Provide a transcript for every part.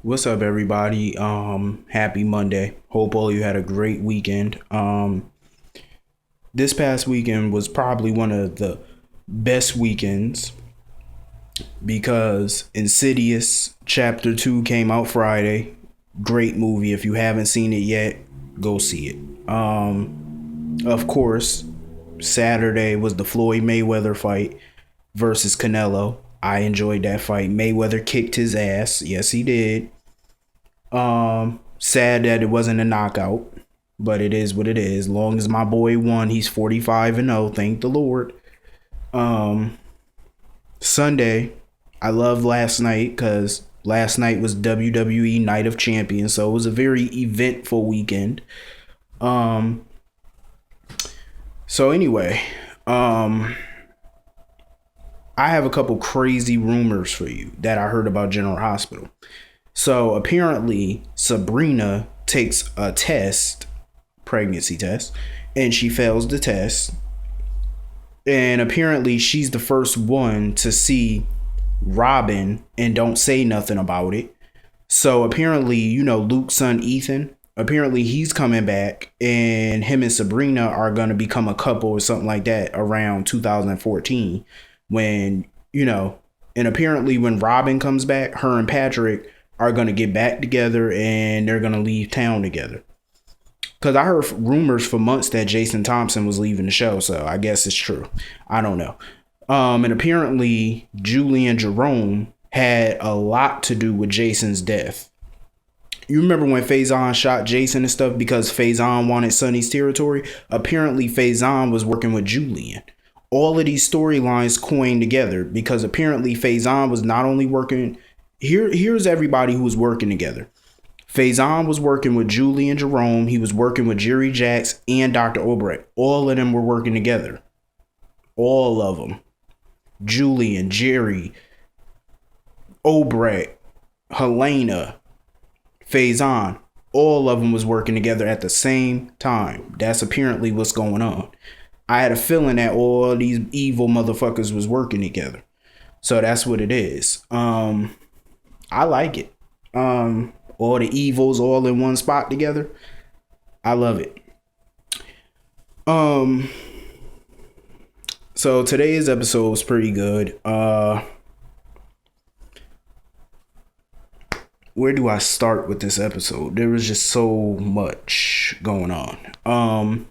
What's up, everybody? Happy Monday. Hope all you had a great weekend. This past weekend was probably one of the best weekends because Insidious Chapter 2 came out Friday. Great movie. If you haven't seen it yet, go see it. Of course, Saturday was the Floyd Mayweather fight versus Canelo. I enjoyed that fight. Mayweather kicked his ass. Yes, he did. Sad that it wasn't a knockout, but it is what it is. Long as my boy won, he's 45-0. Thank the Lord. Um, Sunday, I love last night because last night was WWE Night of Champions, so it was a very eventful weekend. Um, so anyway, um, I have a couple crazy rumors for you that I heard about General Hospital. So apparently Sabrina takes a test, pregnancy test, and she fails the test. And apparently she's the first one to see Robin and don't say nothing about it. So apparently, Luke's son Ethan, apparently he's coming back and him and Sabrina are going to become a couple or something like that around 2014 when, and apparently when Robin comes back, her and Patrick are going to get back together and they're going to leave town together. Because I heard rumors for months that Jason Thompson was leaving the show, so I guess it's true. I don't know. And apparently Julian Jerome had a lot to do with Jason's death. You remember when Faison shot Jason and stuff because Faison wanted Sonny's territory? Apparently Faison was working with Julian. All of these storylines coined together because apparently Faison was not only working. Here's everybody who was working together. Faison was working with Julian Jerome. He was working with Jerry Jacks and Dr. Obrecht. All of them were working together. All of them. Julian, Jerry, Obrecht, Helena, Faison. All of them was working together at the same time. That's apparently what's going on. I had a feeling that all these evil motherfuckers was working together. So that's what it is. I like it. All the evils all in one spot together. I love it. So today's episode was pretty good. Where do I start with this episode? There was just so much going on.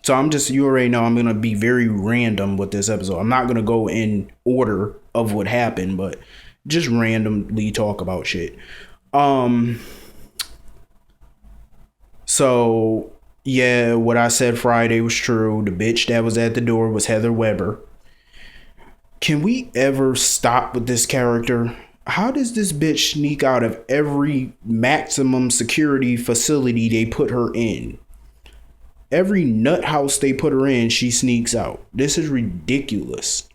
So you already know I'm going to be very random with this episode. I'm not going to go in order of what happened, but just randomly talk about shit. So yeah, what I said Friday was true. The bitch that was at the door was Heather Weber. Can we ever stop with this character? How does this bitch sneak out of every maximum security facility they put her in? Every nut house they put her in, she sneaks out. This is ridiculous.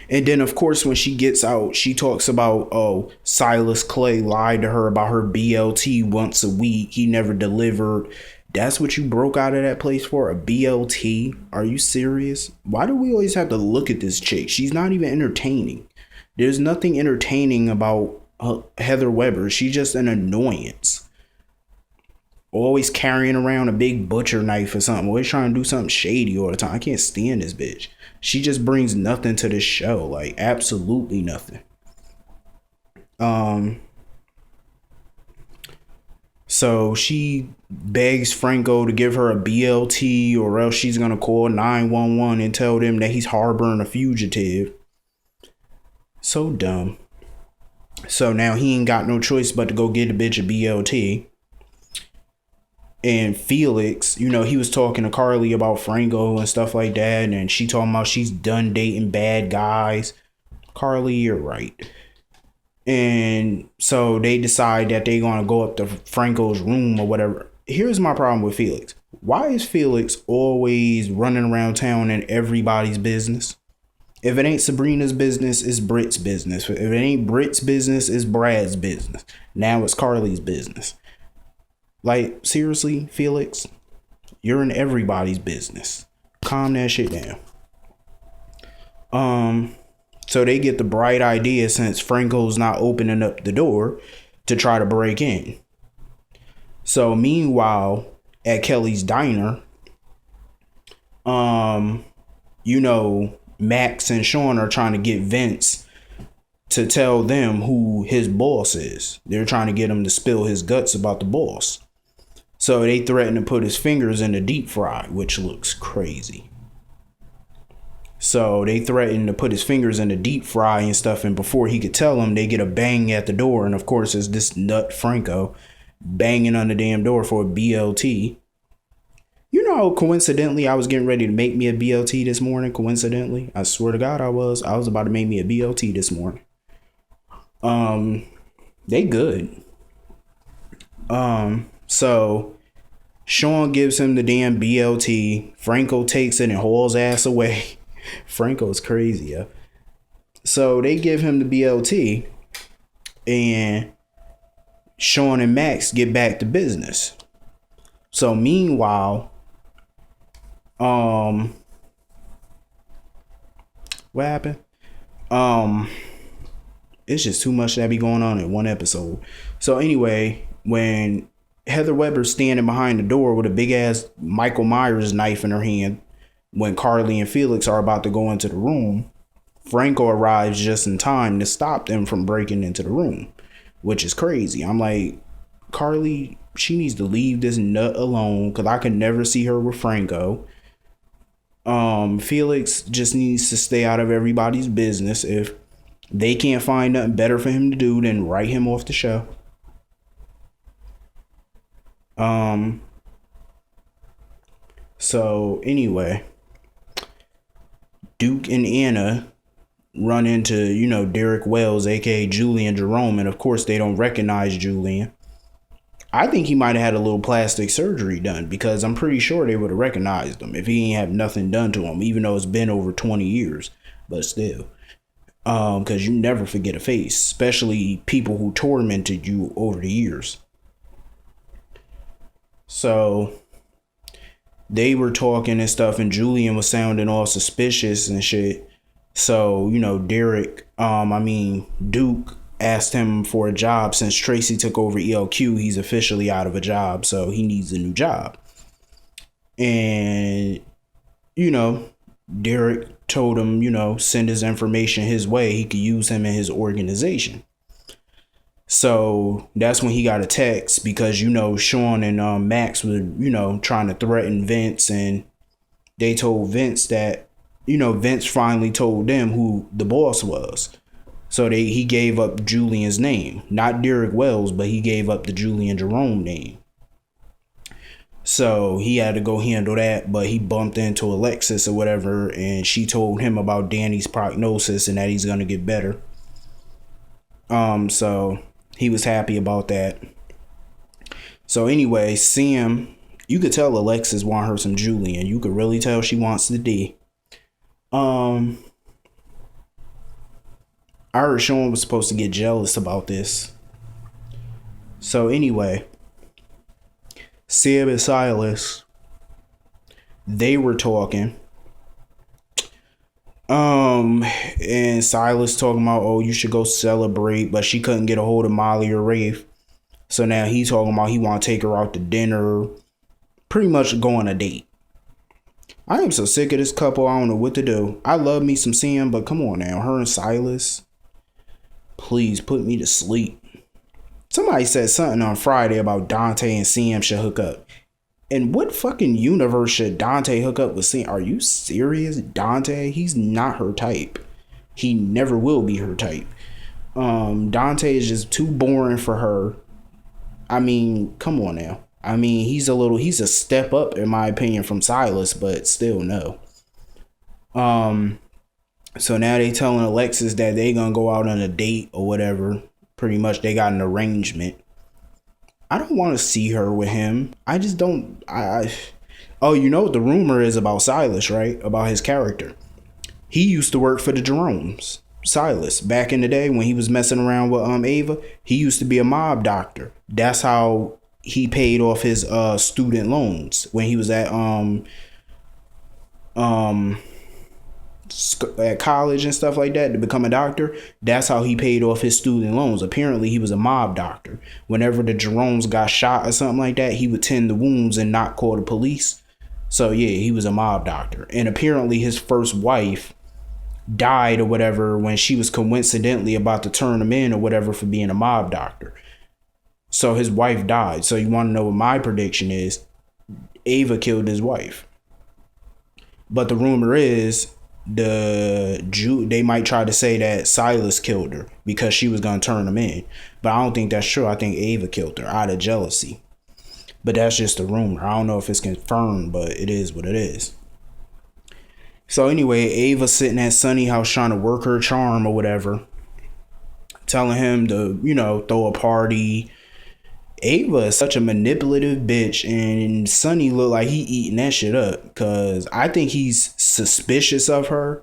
And then, of course, when she gets out, she talks about, oh, Silas Clay lied to her about her BLT once a week. He never delivered. That's what you broke out of that place for? A BLT? Are you serious? Why do we always have to look at this chick? She's not even entertaining. There's nothing entertaining about Heather Weber. She's just an annoyance. Always carrying around a big butcher knife or something. Always trying to do something shady all the time. I can't stand this bitch. She just brings nothing to this show. Like, absolutely nothing. So she begs Franco to give her a BLT or else she's going to call 911 and tell them that he's harboring a fugitive. So dumb. So now he ain't got no choice but to go get a bitch a BLT. And Felix, he was talking to Carly about Franco and stuff like that. And she talking about she's done dating bad guys. Carly, you're right. And so they decide that they're going to go up to Franco's room or whatever. Here's my problem with Felix. Why is Felix always running around town in everybody's business? If it ain't Sabrina's business, it's Britt's business. If it ain't Britt's business, it's Brad's business. Now it's Carly's business. Like, seriously, Felix, you're in everybody's business. Calm that shit down. So they get the bright idea, since Franco's not opening up the door, to try to break in. So meanwhile, at Kelly's diner, Max and Sean are trying to get Vince to tell them who his boss is. They're trying to get him to spill his guts about the boss. So they threaten to put his fingers in the deep fry, which looks crazy. So they threaten to put his fingers in the deep fry and stuff. And before he could tell them, they get a bang at the door. And of course, it's this nut Franco banging on the damn door for a BLT. Coincidentally, I was getting ready to make me a BLT this morning. Coincidentally, I swear to God, I was about to make me a BLT this morning. They good. So Sean gives him the damn BLT. Franco takes it and hauls ass away. Franco's crazy, yeah. So they give him the BLT, and Sean and Max get back to business. So meanwhile, what happened? It's just too much that be going on in one episode. So anyway, when Heather Weber's standing behind the door with a big ass Michael Myers knife in her hand, when Carly and Felix are about to go into the room, Franco arrives just in time to stop them from breaking into the room, which is crazy. I'm like, Carly, she needs to leave this nut alone, because I could never see her with Franco. Felix just needs to stay out of everybody's business. If they can't find nothing better for him to do, then write him off the show. So anyway, Duke and Anna run into, Derek Wells, aka Julian Jerome, and of course they don't recognize Julian. I think he might have had a little plastic surgery done, because I'm pretty sure they would have recognized him if he ain't have nothing done to him, even though it's been over 20 years, but still. Because you never forget a face, especially people who tormented you over the years. So they were talking and stuff, and Julian was sounding all suspicious and shit. So, Duke asked him for a job. Since Tracy took over ELQ, he's officially out of a job, so he needs a new job. And, Derek told him, send his information his way. He could use him in his organization. So that's when he got a text, because, Sean and Max were, trying to threaten Vince, and they told Vince that, Vince finally told them who the boss was. So he gave up Julian's name, not Derek Wells, but he gave up the Julian Jerome name. So he had to go handle that, but he bumped into Alexis or whatever, and she told him about Danny's prognosis and that he's going to get better. So he was happy about that. So anyway, Sam, you could tell Alexis want her some Julian. You could really tell she wants the D. I heard Sean was supposed to get jealous about this. So anyway, Sam and Silas, they were talking. And Silas talking about, oh, you should go celebrate, but she couldn't get a hold of Molly or Rafe. So now he's talking about he want to take her out to dinner, pretty much go on a date. I am so sick of this couple. I don't know what to do. I love me some Sam, but come on now, her and Silas, please put me to sleep. Somebody said something on Friday about Dante and Sam should hook up. And what fucking universe should Dante hook up with Sam? Are you serious? Dante, he's not her type. He never will be her type. Dante is just too boring for her. I mean, come on now. I mean, he's a step up in my opinion from Silas, but still no. So now they telling Alexis that they gonna go out on a date or whatever. Pretty much they got an arrangement. I don't want to see her with him. I just don't. Oh, you know what the rumor is about Silas, right? About his character. He used to work for the Jeromes. Silas, back in the day when he was messing around with Ava, he used to be a mob doctor. That's how he paid off his student loans when he was at at college and stuff like that to become a doctor. That's how he paid off his student loans. Apparently, he was a mob doctor. Whenever the Jeromes got shot or something like that, he would tend the wounds and not call the police. So yeah, he was a mob doctor. And apparently, his first wife died or whatever when she was coincidentally about to turn him in or whatever for being a mob doctor. So his wife died. So you want to know what my prediction is? Ava killed his wife. But the rumor is they might try to say that Silas killed her because she was going to turn him in. But I don't think that's true. I think Ava killed her out of jealousy. But that's just a rumor. I don't know if it's confirmed, but it is what it is. So anyway, Ava sitting at Sonny house trying to work her charm or whatever, telling him to, throw a party. Ava is such a manipulative bitch, and Sonny look like he eating that shit up because I think he's suspicious of her,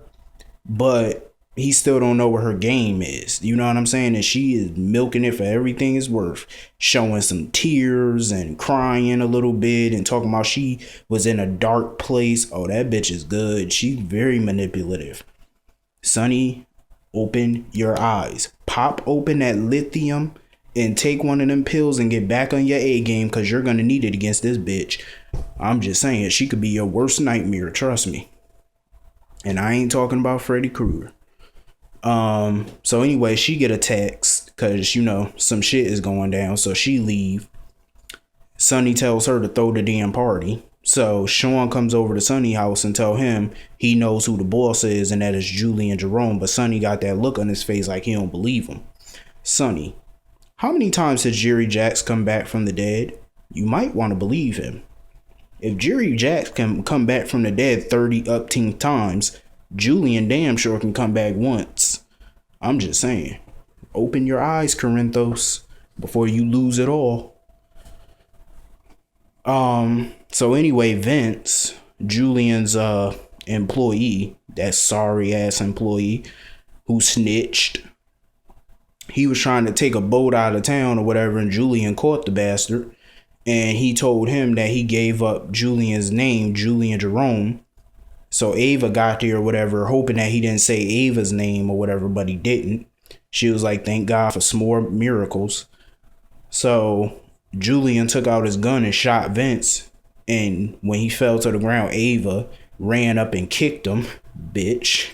but he still don't know what her game is. You know what I'm saying? And she is milking it for everything it's worth, showing some tears and crying a little bit and talking about she was in a dark place. Oh, that bitch is good. She's very manipulative. Sonny, open your eyes. Pop open that lithium and take one of them pills and get back on your A game because you're going to need it against this bitch. I'm just saying, she could be your worst nightmare, trust me. And I ain't talking about Freddy Krueger. So anyway, she get a text because, some shit is going down. So she leave. Sonny tells her to throw the damn party. So Sean comes over to Sonny house and tell him he knows who the boss is and that is Julie and Jerome. But Sonny got that look on his face like he don't believe him. Sonny, how many times has Jerry Jacks come back from the dead? You might want to believe him. If Jerry Jacks can come back from the dead 30 upteen times, Julian damn sure can come back once. I'm just saying. Open your eyes, Corinthos, before you lose it all. So anyway, Vince, Julian's employee, that sorry ass employee who snitched, he was trying to take a boat out of town or whatever, and Julian caught the bastard. And he told him that he gave up Julian's name, Julian Jerome. So Ava got there or whatever, hoping that he didn't say Ava's name or whatever, but he didn't. She was like, thank God for some more miracles. So Julian took out his gun and shot Vince. And when he fell to the ground, Ava ran up and kicked him, bitch,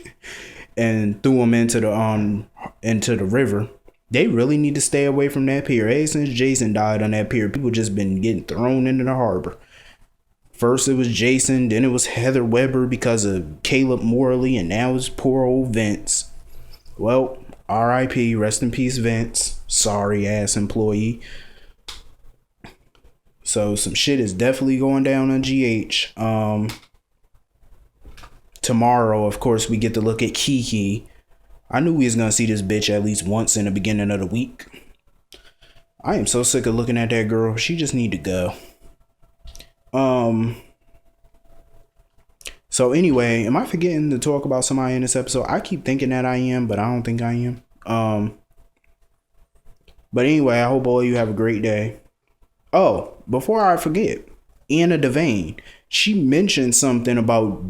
and threw him into the river. They really need to stay away from that pier. Ever since Jason died on that pier, people just been getting thrown into the harbor. First it was Jason, then it was Heather Weber because of Caleb Morley, and now it's poor old Vince. Well, R.I.P. Rest in peace, Vince. Sorry ass employee. So some shit is definitely going down on GH. Tomorrow, of course, we get to look at Kiki. I knew we was gonna see this bitch at least once in the beginning of the week. I am so sick of looking at that girl. She just need to go. So anyway, am I forgetting to talk about somebody in this episode? I keep thinking that I am, but I don't think I am. But anyway, I hope all of you have a great day. Oh, before I forget, Anna Devane, she mentioned something about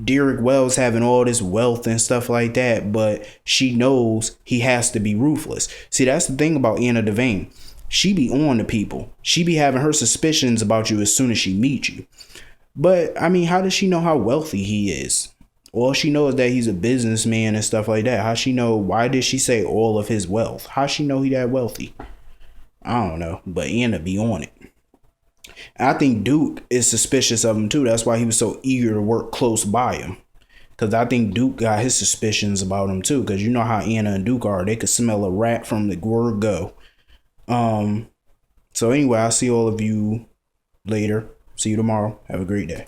Derek Wells having all this wealth and stuff like that, but she knows he has to be ruthless. See, that's the thing about Anna Devane. She be on to people. She be having her suspicions about you as soon as she meets you. But, I mean, how does she know how wealthy he is? All she knows that he's a businessman and stuff like that. How she know? Why did she say all of his wealth? How she know he that wealthy? I don't know, but Anna be on it. I think Duke is suspicious of him too. That's why he was so eager to work close by him. Because I think Duke got his suspicions about him too. Because you know how Anna and Duke are. They could smell a rat from the word go. So anyway, I'll see all of you later. See you tomorrow. Have a great day.